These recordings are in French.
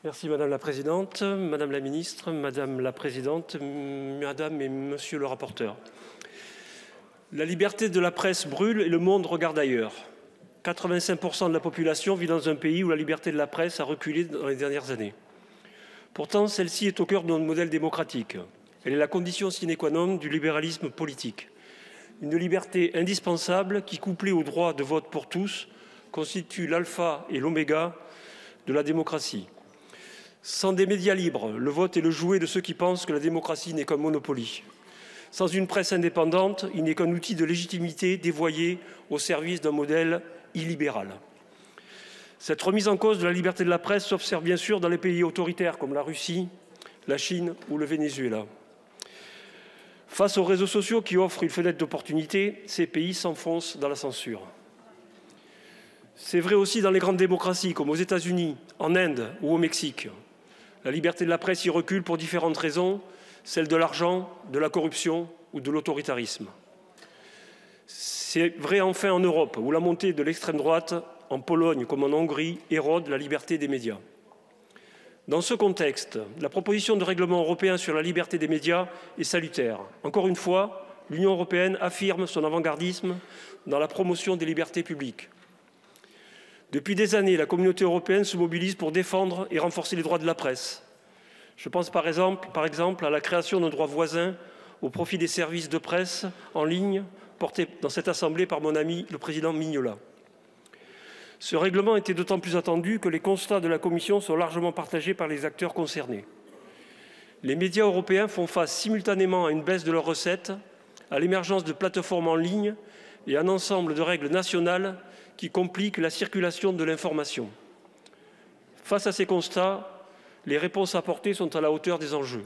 Merci Madame la Présidente, Madame la Ministre, Madame la Présidente, Madame et Monsieur le rapporteur. La liberté de la presse brûle et le monde regarde ailleurs. 85% de la population vit dans un pays où la liberté de la presse a reculé dans les dernières années. Pourtant, celle-ci est au cœur de notre modèle démocratique. Elle est la condition sine qua non du libéralisme politique. Une liberté indispensable qui, couplée au droit de vote pour tous, constitue l'alpha et l'oméga de la démocratie. Sans des médias libres, le vote est le jouet de ceux qui pensent que la démocratie n'est qu'un monopoly. Sans une presse indépendante, il n'est qu'un outil de légitimité dévoyé au service d'un modèle illibéral. Cette remise en cause de la liberté de la presse s'observe bien sûr dans les pays autoritaires comme la Russie, la Chine ou le Venezuela. Face aux réseaux sociaux qui offrent une fenêtre d'opportunité, ces pays s'enfoncent dans la censure. C'est vrai aussi dans les grandes démocraties comme aux États-Unis, en Inde ou au Mexique. La liberté de la presse y recule pour différentes raisons, celle de l'argent, de la corruption ou de l'autoritarisme. C'est vrai enfin en Europe, où la montée de l'extrême droite, en Pologne comme en Hongrie, érode la liberté des médias. Dans ce contexte, la proposition de règlement européen sur la liberté des médias est salutaire. Encore une fois, l'Union européenne affirme son avant-gardisme dans la promotion des libertés publiques. Depuis des années, la communauté européenne se mobilise pour défendre et renforcer les droits de la presse. Je pense par exemple à la création d'un droit voisin au profit des services de presse en ligne porté dans cette Assemblée par mon ami le président Mignola. Ce règlement était d'autant plus attendu que les constats de la Commission sont largement partagés par les acteurs concernés. Les médias européens font face simultanément à une baisse de leurs recettes, à l'émergence de plateformes en ligne et à un ensemble de règles nationales qui compliquent la circulation de l'information. Face à ces constats, les réponses apportées sont à la hauteur des enjeux.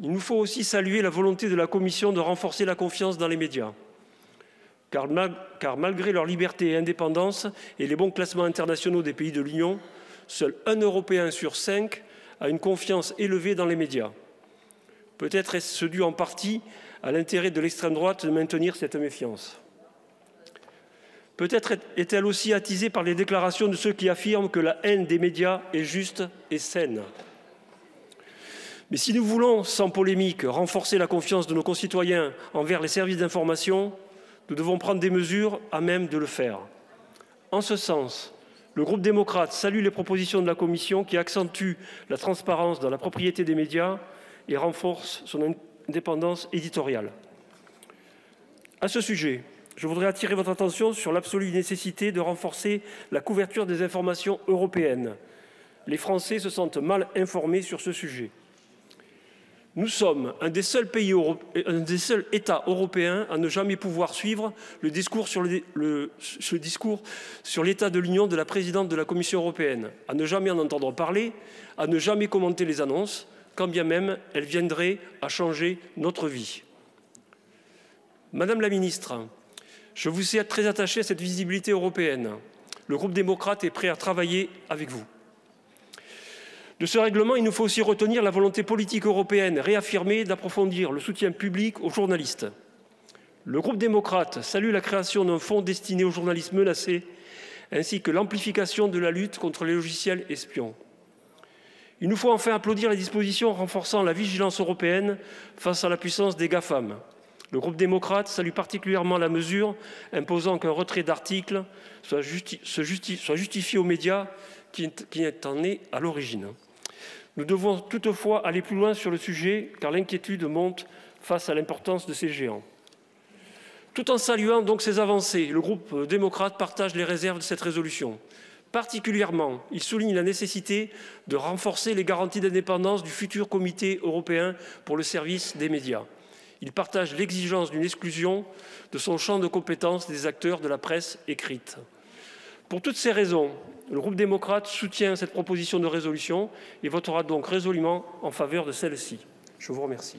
Il nous faut aussi saluer la volonté de la Commission de renforcer la confiance dans les médias. Car malgré leur liberté et indépendance et les bons classements internationaux des pays de l'Union, seul un Européen sur 5 a une confiance élevée dans les médias. Peut-être est-ce dû en partie à l'intérêt de l'extrême droite de maintenir cette méfiance. Peut-être est-elle aussi attisée par les déclarations de ceux qui affirment que la haine des médias est juste et saine. Mais si nous voulons, sans polémique, renforcer la confiance de nos concitoyens envers les services d'information, nous devons prendre des mesures à même de le faire. En ce sens, le groupe démocrate salue les propositions de la Commission qui accentuent la transparence dans la propriété des médias et renforcent son indépendance éditoriale. À ce sujet, je voudrais attirer votre attention sur l'absolue nécessité de renforcer la couverture des informations européennes. Les Français se sentent mal informés sur ce sujet. Nous sommes un des seuls États européens à ne jamais pouvoir suivre le discours sur l'état de l'Union de la présidente de la Commission européenne, à ne jamais en entendre parler, à ne jamais commenter les annonces, quand bien même elles viendraient à changer notre vie. Madame la ministre, je vous sais très attaché à cette visibilité européenne. Le groupe démocrate est prêt à travailler avec vous. De ce règlement, il nous faut aussi retenir la volonté politique européenne réaffirmée d'approfondir le soutien public aux journalistes. Le groupe démocrate salue la création d'un fonds destiné aux journalistes menacés, ainsi que l'amplification de la lutte contre les logiciels espions. Il nous faut enfin applaudir les dispositions renforçant la vigilance européenne face à la puissance des GAFAM. Le groupe démocrate salue particulièrement la mesure imposant qu'un retrait d'articles soit justifié aux médias qui en est à l'origine. Nous devons toutefois aller plus loin sur le sujet, car l'inquiétude monte face à l'importance de ces géants. Tout en saluant donc ces avancées, le groupe démocrate partage les réserves de cette résolution. Particulièrement, il souligne la nécessité de renforcer les garanties d'indépendance du futur comité européen pour le service des médias. Il partage l'exigence d'une exclusion de son champ de compétences des acteurs de la presse écrite. Pour toutes ces raisons, le groupe démocrate soutient cette proposition de résolution et votera donc résolument en faveur de celle-ci. Je vous remercie.